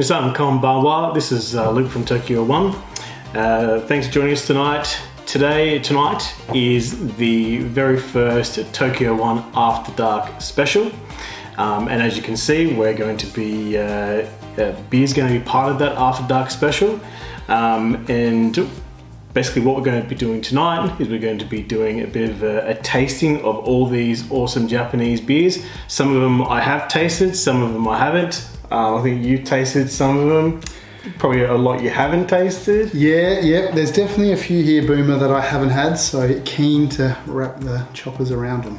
Minasan konbanwa. This is Luke from Tokyo One. Thanks for joining us tonight. Tonight is the very first Tokyo One After Dark special. And as you can see, we're going to be, beer's going to be part of that After Dark special. And basically what we're going to be doing tonight is we're going to be doing a bit of a tasting of all these awesome Japanese beers. Some of them I have tasted, some of them I haven't. I think you've tasted some of them. Probably a lot you haven't tasted. Yeah. There's definitely a few here, Boomer, that I haven't had, so keen to wrap the choppers around them.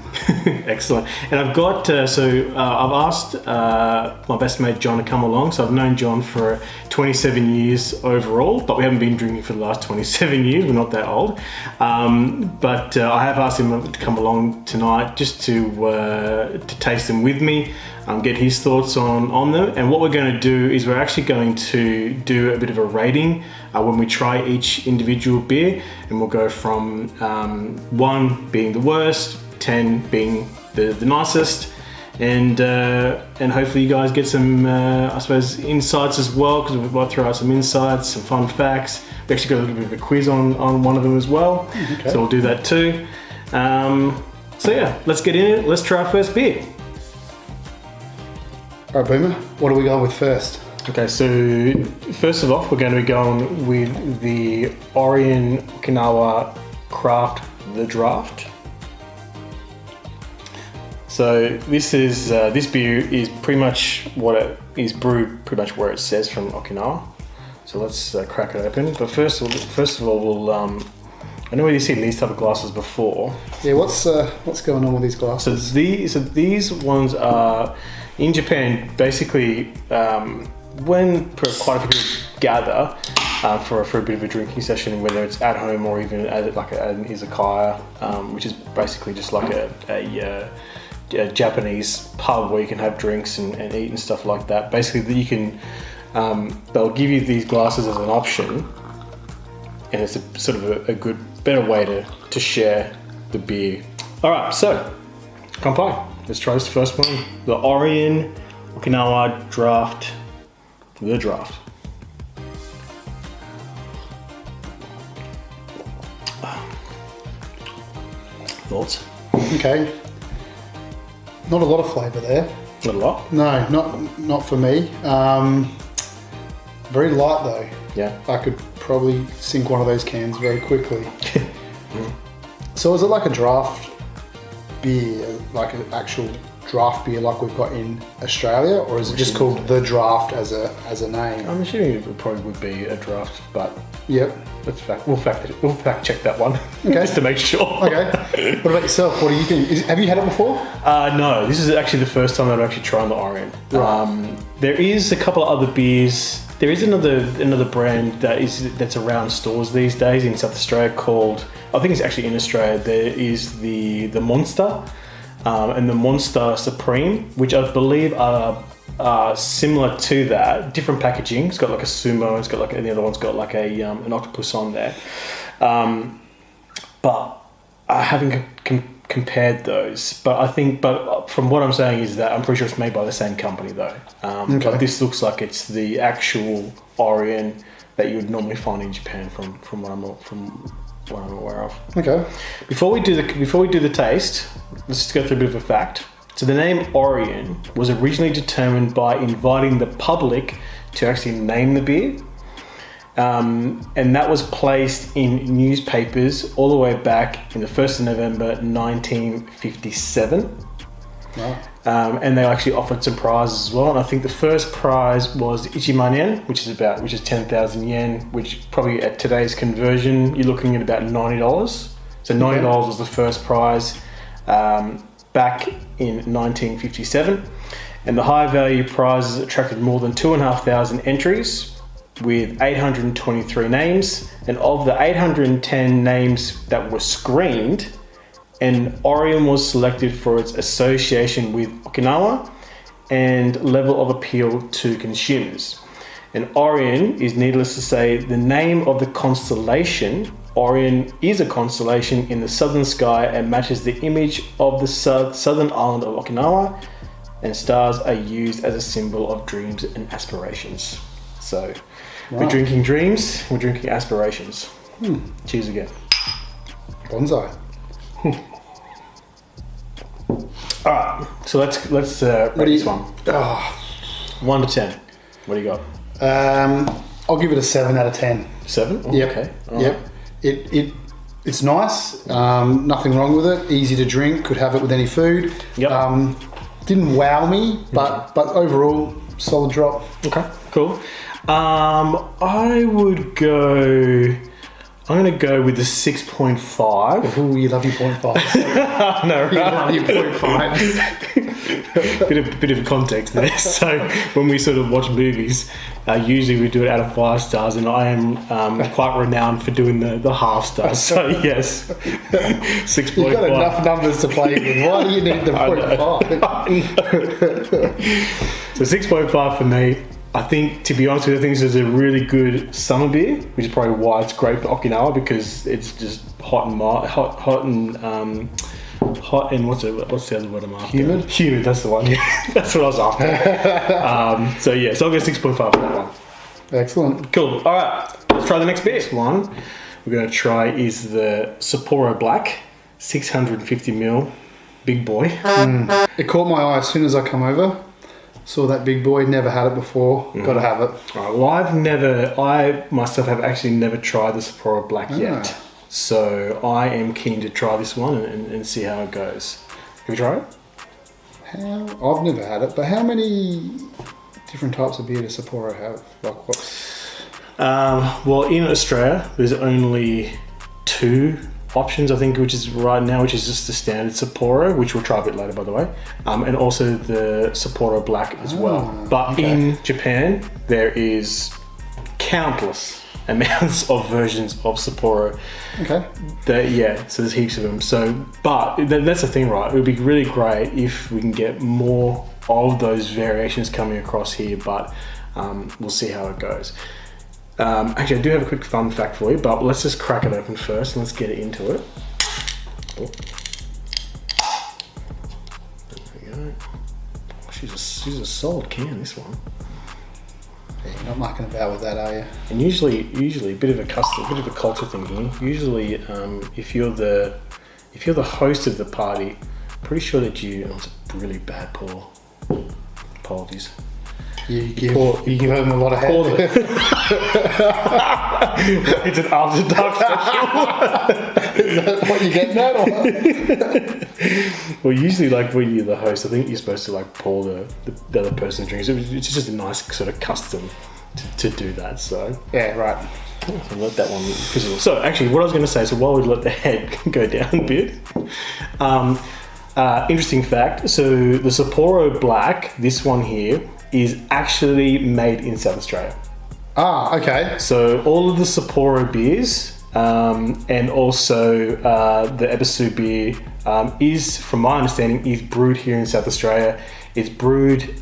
Excellent. And I've got, I've asked my best mate John to come along. So I've known John for 27 years overall, but we haven't been drinking for the last 27 years. We're not that old. But I have asked him to come along tonight just to taste them with me. Get his thoughts on them. And what we're going to do is we're actually going to do a bit of a rating when we try each individual beer, and we'll go from 1 being the worst, 10 being the nicest, and hopefully you guys get some insights as well, because we'll throw out some insights, some fun facts. We actually got a little bit of a quiz on one of them as well. Okay. So we'll do that too. Let's get in it. Let's try our first beer. All right, Boomer, what do we go with first? Okay, so first of all, we're going to be going with the Orion Okinawa Craft The Draft. So this beer is pretty much what it is brewed, pretty much where it says from Okinawa. So let's crack it open. But first of all, we'll I know where you've seen these type of glasses before. Yeah, what's going on with these glasses? So these ones are in Japan. Basically, when quite a few people gather for a bit of a drinking session, whether it's at home or even at an izakaya, which is basically just like a Japanese pub where you can have drinks and eat and stuff like that. Basically, you can they'll give you these glasses as an option, and it's a sort of a good, better way to share the beer. All right, so kanpai. Let's try this first one, the Orion Okinawa Draft, The Draft. Thoughts? Okay. Not a lot of flavour there. Not a lot? No, not for me. Very light though. Yeah. I could probably sink one of those cans very quickly. So is it like a draft beer, like an actual draft beer like we've got in Australia, or is it just called The Draft as a name? I'm assuming it probably would be a draft, but yep. We'll fact check that one. Okay. Just to make sure. Okay. What about yourself? What do you think? Have you had it before? No, this is actually the first time I've actually tried the Orion. Right. There is a couple of other beers. There is another brand that's around stores these days in South Australia called, I think it's actually in Australia, there is the Monster and the Monster Supreme, which I believe are similar to that, different packaging. It's got like a sumo, it's got like, and the other one's got like an octopus on there. But I haven't compared those, but from what I'm saying is that I'm pretty sure it's made by the same company though. Okay. But this looks like it's the actual Orion that you would normally find in Japan from what I'm aware of. Okay. Before we do the taste, let's just go through a bit of a fact. So the name Orion was originally determined by inviting the public to actually name the beer. And that was placed in newspapers all the way back in the 1st of November 1957. Wow. And they actually offered some prizes as well. And I think the first prize was Ichiman yen, which is 10,000 yen, which probably at today's conversion, you're looking at about $90. So $90 was the first prize back in 1957. And the high value prizes attracted more than 2,500 entries, with 823 names, and of the 810 names that were screened, and Orion was selected for its association with Okinawa and level of appeal to consumers. And Orion is, needless to say, the name of the constellation. Orion is a constellation in the southern sky and matches the image of the southern island of Okinawa, and stars are used as a symbol of dreams and aspirations. So, we're drinking dreams, we're drinking aspirations. Cheers again. Bonsai. All right, so let's rate this one. 1 to 10. What do you got? I'll give it a 7 out of 10. 7? Oh, Yep. Okay. All Yep. right. It's nice. Nothing wrong with it. Easy to drink. Could have it with any food. Yep. Didn't wow me, but overall solid drop. Okay. Cool. I would go. I'm going to go with the 6.5. Ooh, you love your 0.5. No, You love your 0.5. bit of context there. So when we sort of watch movies, usually we do it out of 5 stars, and I am quite renowned for doing the half stars. So yes, 6.5. You've got enough numbers to play with. Why do you need the 0.5? So 6.5 for me. I think, to be honest with you, I think this is a really good summer beer, which is probably why it's great for Okinawa, because it's just hot and what's the other word I'm after? Humid. That's the one. Yeah, that's what I was after. So I'll go 6.5 for that one. Excellent. Cool. All right, let's try the next beer. This one we're going to try is the Sapporo Black, 650ml, big boy. It caught my eye as soon as I come over. Saw that big boy, never had it before. Got to have it. All right, well, I myself have actually never tried the Sapporo Black yet. So I am keen to try this one and see how it goes. Have you tried it? I've never had it, but how many different types of beer does Sapporo have? Like what's... Well, in Australia, there's only 2 options, I think, which is just the standard Sapporo, which we'll try a bit later, by the way, and also the Sapporo Black as well. But in Japan, there is countless amounts of versions of Sapporo. Okay. So there's heaps of them. So, but that's the thing, right? It would be really great if we can get more of those variations coming across here, but we'll see how it goes. Actually, I do have a quick fun fact for you, but let's just crack it open first and let's get into it. Oh. There we go. She's a solid can, this one. Yeah, you're not mucking about with that, are you? And usually a bit of a culture thing here. Usually, if you're the host of the party, pretty sure that it's a really bad pour. Apologies. You give them a lot of head. It's an after dark special. Is that what you get now? Well, usually, like when you're the host, I think you're supposed to like pour the other person drinks. It's just a nice sort of custom to do that. So yeah, right. So let that one fizzle. So actually, what I was going to say. So while we let the head go down a bit. Interesting fact. So the Sapporo Black, this one here, is actually made in South Australia. Ah, okay. So all of the Sapporo beers and also the Ebisu beer is, from my understanding, is brewed here in South Australia. It's brewed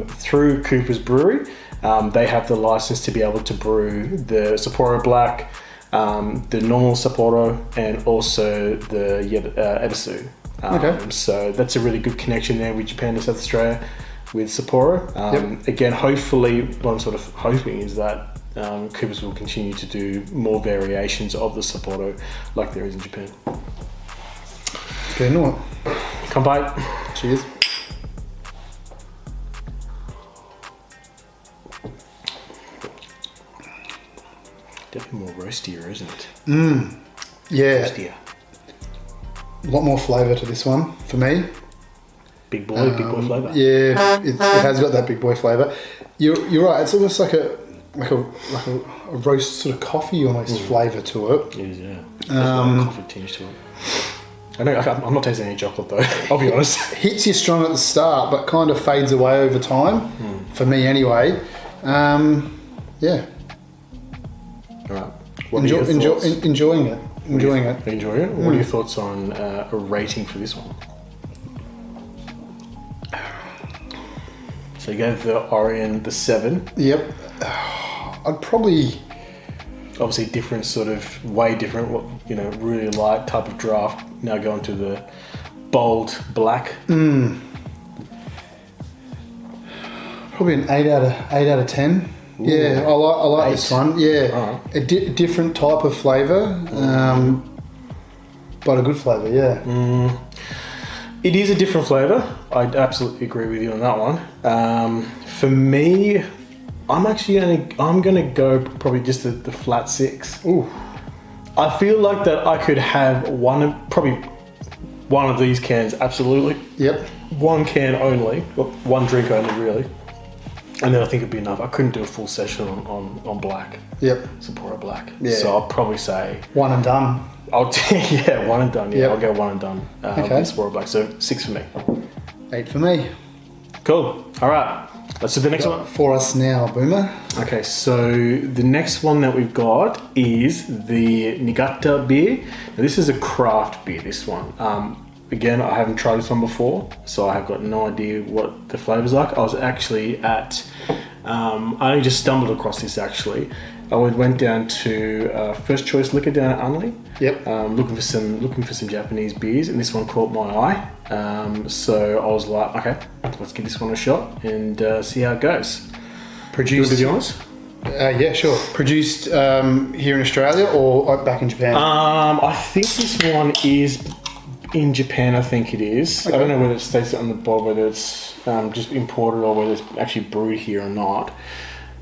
through Cooper's Brewery. They have the license to be able to brew the Sapporo Black, the normal Sapporo, and also the Ebisu. Okay. So that's a really good connection there with Japan and South Australia with Sapporo. Again, hopefully, what I'm sort of hoping is that Coopers will continue to do more variations of the Sapporo like there is in Japan. Okay, no. Kanpai. Cheers. Definitely more roastier, isn't it? Yeah. Roastier. A lot more flavour to this one for me. Big boy flavour. Yeah, it has got that big boy flavour. You're right. It's almost like a roast sort of coffee almost flavour to it. It is, yeah. There's a coffee tinge to it. I'm not tasting any chocolate though. I'll be honest. Hits you strong at the start, but kind of fades away over time. For me, anyway. Yeah. All right. Enjoying it. Enjoying it? Mm. What are your thoughts on a rating for this one? So you gave the Orion the 7. Yep. I'd probably... Obviously different sort of, way different, really light type of draft. Now going to the bold black. Probably an 8 out of 10. Ooh. Yeah, I like this one. Yeah, a different type of flavour, but a good flavour. Yeah. It is a different flavour. I absolutely agree with you on that one. For me, I'm gonna go probably just the flat 6. Ooh. I feel like that I could have probably one of these cans. Absolutely. Yep. One can only, well, one drink only, really. And then I think it'd be enough. I couldn't do a full session on black. Yep. Sapporo Black. Yeah. So I'll probably say one and done. One and done. Yeah, yep. I'll go one and done. Okay. Sapporo Black. So 6 for me. 8 for me. Cool. All right. Let's do the next one. For us now, Boomer. Okay, so the next one that we've got is the Niigata Beer. Now, this is a craft beer, this one. Again, I haven't tried this one before, so I have got no idea what the flavour's like. I was actually at, I only just stumbled across this actually. I went down to First Choice Liquor down at Unley. Yep. Looking for some Japanese beers, and this one caught my eye. So I was like, okay, let's give this one a shot and see how it goes. Produced, to be honest? Yeah, sure. Produced here in Australia or back in Japan? I think this one is in Japan. I think it is. Okay. I don't know whether it states it on the bottle, whether it's just imported or whether it's actually brewed here or not.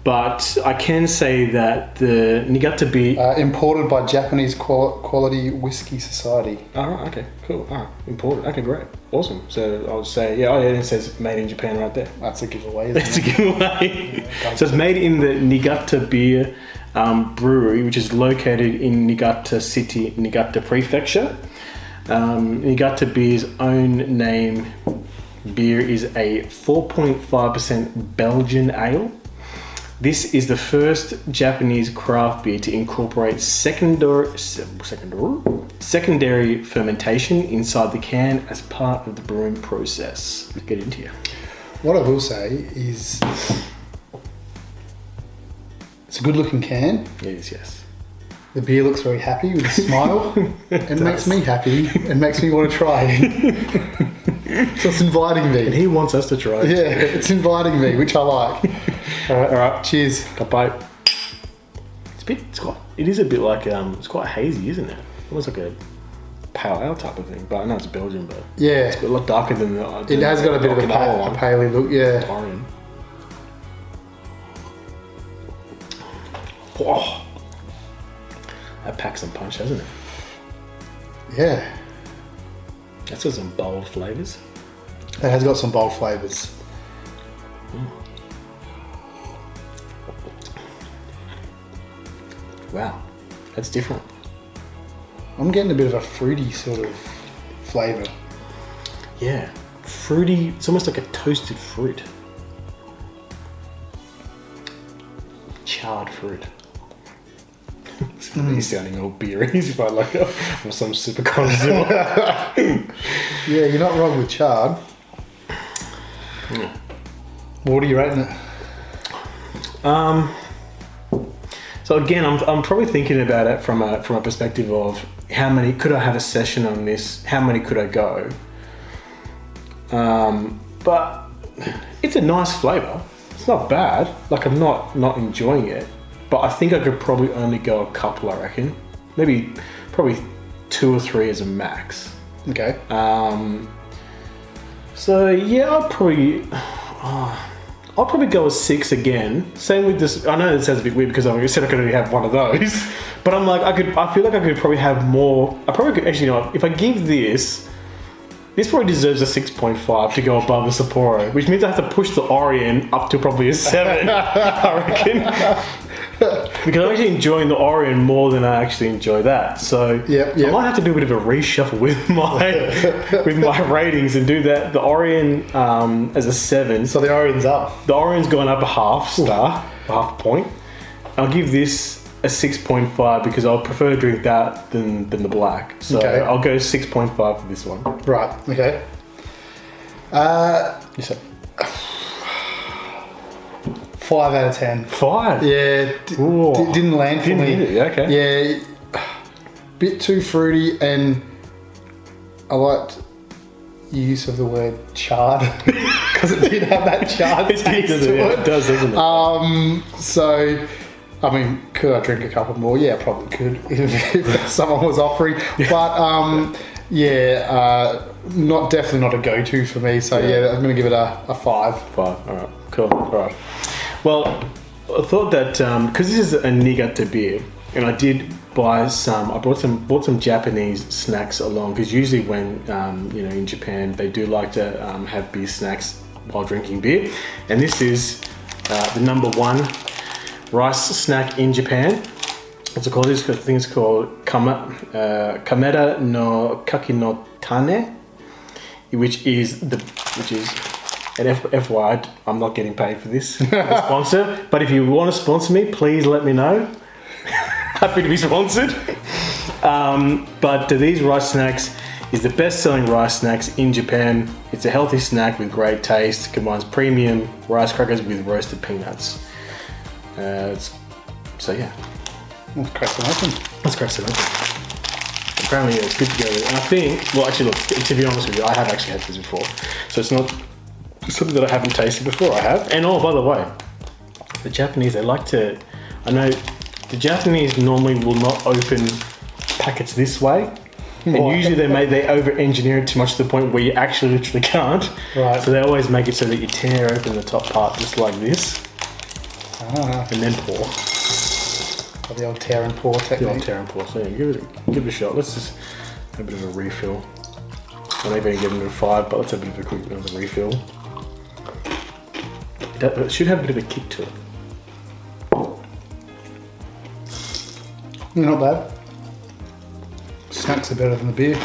But I can say that the Niigata Beer... imported by Japanese Quality Whiskey Society. Oh, okay, cool. Imported. Okay, great. Awesome. So I would say, it says made in Japan right there. That's a giveaway, That's a giveaway. So it's made in the Niigata Beer brewery, which is located in Niigata City, Niigata Prefecture. Niigata Beer's own name beer is a 4.5% Belgian ale. This is the first Japanese craft beer to incorporate secondary fermentation inside the can as part of the brewing process. Let's get into it. What I will say is it's a good looking can. It is, yes. The beer looks very happy with a smile. It makes me happy and makes me want to try. So it's inviting me. And he wants us to try. Yeah, it's inviting me, which I like. All right. Cheers. Kappai. It is a bit like, it's quite hazy, isn't it? Almost like a pale ale type of thing. But I know it's Belgian, but yeah, it's a lot darker than the... It has got a bit of a paley look, yeah. Orion. Whoa. That packs some punch, hasn't it? Yeah. That's got some bold flavours. It has got some bold flavours. Wow, that's different. I'm getting a bit of a fruity sort of flavour. Yeah, fruity. It's almost like a toasted fruit. Charred fruit. He's sounding all beery. He's quite like I'm some super connoisseur. Yeah, you're not wrong with charred. Yeah. What are you rating it? So again, I'm probably thinking about it from a perspective of how many could I have a session on this? How many could I go? But it's a nice flavour. It's not bad. Like I'm not enjoying it. But I think I could probably only go a couple, I reckon. Probably 2 or 3 as a max. Okay. So yeah, I'll probably go with 6 again. Same with this. I know it sounds a bit weird because I said I could only have one of those. But I'm like, I feel like I could probably have more. I probably could actually, if I give this probably deserves a 6.5 to go above the Sapporo, which means I have to push the Orion up to probably a 7. I reckon. Because I'm actually enjoying the Orion more than I actually enjoy that. So yep. I might have to do a bit of a reshuffle with my ratings and do that. The Orion as a 7. So the Orion's up. The Orion's gone up a half star, half point. I'll give this a 6.5 because I'll prefer to drink that than the black. So okay. I'll go 6.5 for this one. Right. Okay. You said 5 out of 10. 5? Yeah. Didn't land for me. Yeah, okay. Yeah. Bit too fruity, and I liked the use of the word charred. because it did have that charred taste to it. It does, doesn't it? So, I mean, could I drink a couple more? Yeah, I probably could if someone was offering. But definitely not a go-to for me. So yeah, I'm going to give it a 5. 5. All right. Cool. All right. Well, I thought that because this is a Niigata beer, and I did buy some. I bought some Japanese snacks along because usually when in Japan they do like to have beer snacks while drinking beer, and this is the number 1 rice snack in Japan. What's it called? I think it's called Kamera no Kaki no Tane, which is an FYI, I'm not getting paid for this sponsor, but if you want to sponsor me, please let me know. Happy to be sponsored. But these rice snacks is the best-selling rice snacks in Japan. It's a healthy snack with great taste, combines premium rice crackers with roasted peanuts. So yeah. Let's crack them open. Apparently it's good to go with. And I think, well actually look, to be honest with you, I have actually had this before. So it's not something that I haven't tasted before, I have. And by the way, the Japanese, they like to, I know the Japanese normally will not open packets this way. And usually they over-engineer it too much to the point where you actually literally can't. Right. So they always make it so that you tear open the top part just like this. And then pour. The old tear and pour technique. The old tear and pour. So yeah, give it a shot. Let's just have a bit of a refill. I'm not even give it a 5, but let's have a bit of a quick refill. It should have a bit of a kick to it. Not bad. Snacks are better than the beer.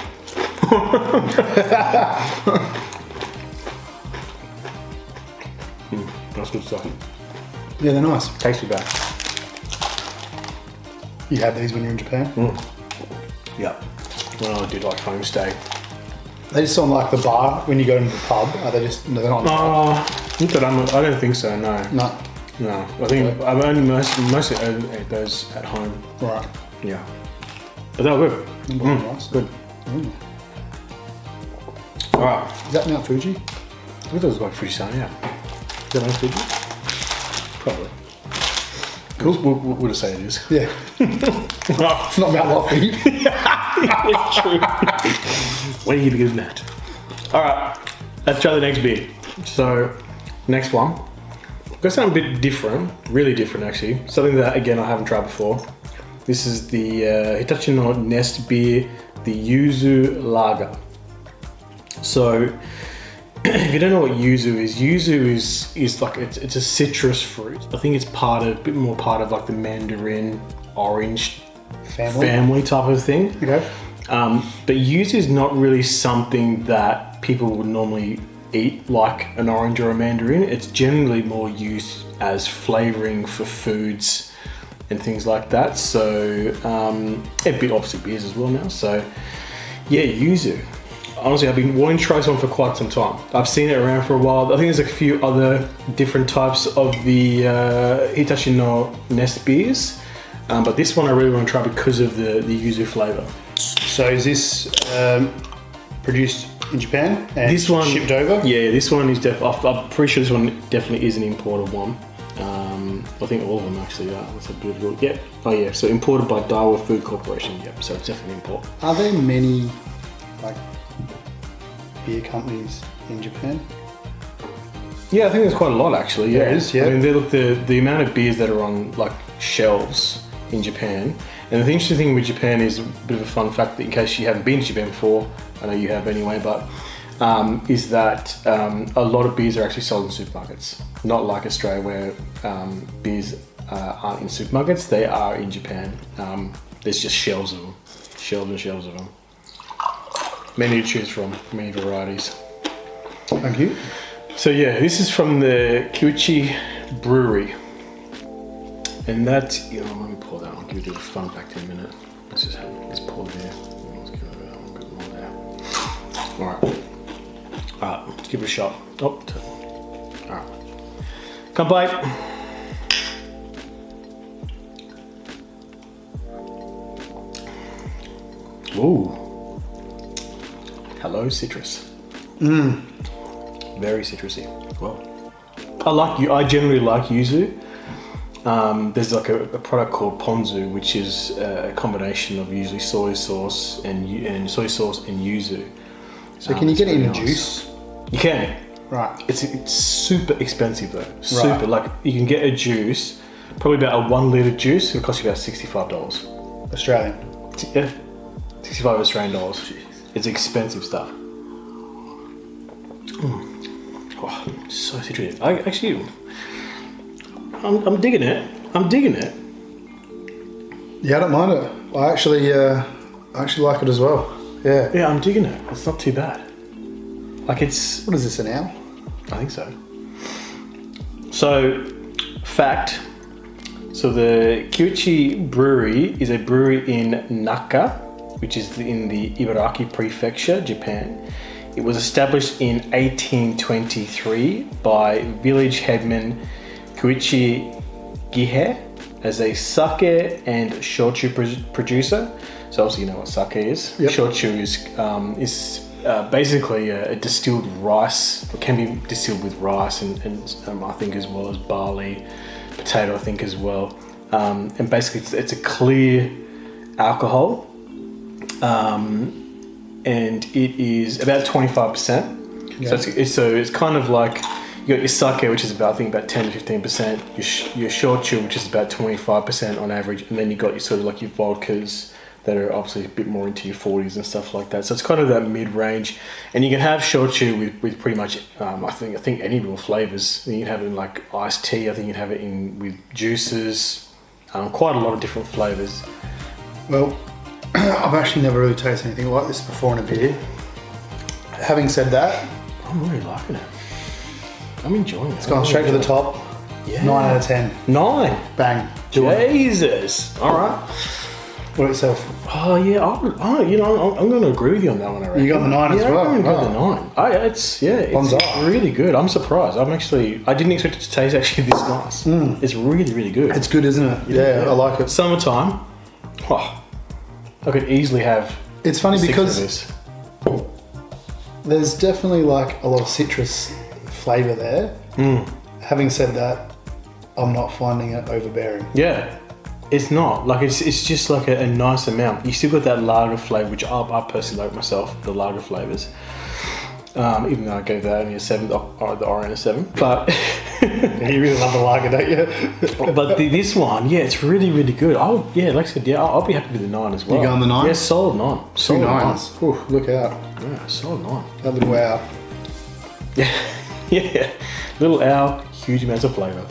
That's good stuff. Yeah, they're nice. Tasty bad. You had these when you were in Japan? Yeah. When I did like homestay. They just sound like the bar when you go into the pub. Are they just? No, they're not. I don't think so. No. No. I think I've only mostly ate those at home. Right. Yeah. But they were good. Nice. Good. All right. Is that Mount Fuji? I think that was like Fuji-san. Yeah. Is that Mount Fuji? Probably. Cool. We'll just say it is. Yeah. It's not Mount Lofty. It's true. When are you getting that? All right. Let's try the next beer. So, next one. Got something a bit different. Really different, actually. Something that, again, I haven't tried before. This is the Hitachi no Nest beer, the Yuzu Lager. So, if you don't know what Yuzu is like, it's a citrus fruit. I think it's a bit more part of like the mandarin orange family type of thing. Okay. But Yuzu is not really something that people would normally eat like an orange or a mandarin. It's generally more used as flavoring for foods and things like that. So a bit obviously beers as well now. So yeah, Yuzu. Honestly, I've been wanting to try this one for quite some time. I've seen it around for a while. I think there's a few other different types of the Hitachi no Nest beers. But this one I really want to try because of the Yuzu flavour. So is this produced in Japan and this one shipped over? Yeah, this one is definitely. I'm pretty sure this one definitely is an imported one. I think all of them actually are. Let's have a good look. Yep. Oh yeah. So imported by Daiwa Food Corporation. Yep. So it's definitely import. Are there many like beer companies in Japan? Yeah, I think there's quite a lot actually. Yeah, there is. Yeah. I mean, the amount of beers that are on like shelves in Japan. And the interesting thing with Japan is a bit of a fun fact that in case you haven't been to Japan before, I know you have anyway, but is that a lot of beers are actually sold in supermarkets. Not like Australia where beers aren't in supermarkets, they are in Japan. There's just shelves of them, shelves and shelves of them. Many to choose from, many varieties. Thank you. So yeah, this is from the Kyuchi Brewery. And that, let me pour that. I'll give you a fun fact in a minute. Let's pour there. Let's give it a bit more there. Alright, let's give it a shot. Alright. Kanpai. Ooh. Hello, citrus. Very citrusy. Well, I generally like yuzu. There's like a product called ponzu, which is a combination of usually soy sauce and yuzu. So can you get it in a nice. juice? You can. Right. It's super expensive though. Super. Right. Like you can get a juice, probably about a 1 litre juice. It'll cost you about $65. Australian. Yeah. 65 Australian dollars. Jeez. It's expensive stuff. Oh, so citrusy. I'm digging it. Yeah, I don't mind it. I actually like it as well. Yeah. Yeah, I'm digging it. It's not too bad. Like it's... What is this, an hour? I think so. So, fact. So the Kiuchi Brewery is a brewery in Naka, which is in the Ibaraki Prefecture, Japan. It was established in 1823 by village headman Koichi Gihe as a sake and shochu producer. So obviously you know what sake is. Yep. Shochu is basically a distilled rice. It can be distilled with rice and I think as well as barley, potato I think as well. And basically it's a clear alcohol. And it is about 25%. Yeah. So it's kind of like you got your sake, which is about 10 to 15%. Your shochu, which is about 25% on average, and then you got your sort of like your vodkas that are obviously a bit more into your 40s and stuff like that. So it's kind of that mid-range, and you can have shochu with pretty much I think any real flavors. You can have it in like iced tea. I think you can have it in with juices. Quite a lot of different flavors. Well, I've actually never really tasted anything like this before in a beer. Having said that, I'm really liking it. I'm enjoying it. It's gone straight to the top. Yeah. 9 out of 10. 9? Bang. Jesus. All right. What itself? Oh yeah. I'm going to agree with you on that one. I reckon. You got the 9 as well. I'm going to go the 9. It's really good. I'm surprised. I didn't expect it to taste actually this nice. It's really, really good. It's good, isn't it? Yeah, I like it. Summertime. Oh, I could easily have. It's funny because there's definitely like a lot of citrus flavour there. Having said that, I'm not finding it overbearing. Yeah, it's not. Like it's just like a nice amount. You still got that lager flavour, which I personally like myself, the lager flavours. Even though I gave that only a 7, the Orion a 7. But you really love the lager, don't you? But this one, yeah, it's really, really good. Like I said, I'll be happy with the 9 as well. You going the 9? Yeah, solid 9. Solid 9s. Ooh, look out. Yeah, solid 9. That little owl. Yeah, little owl, huge amounts of flavour.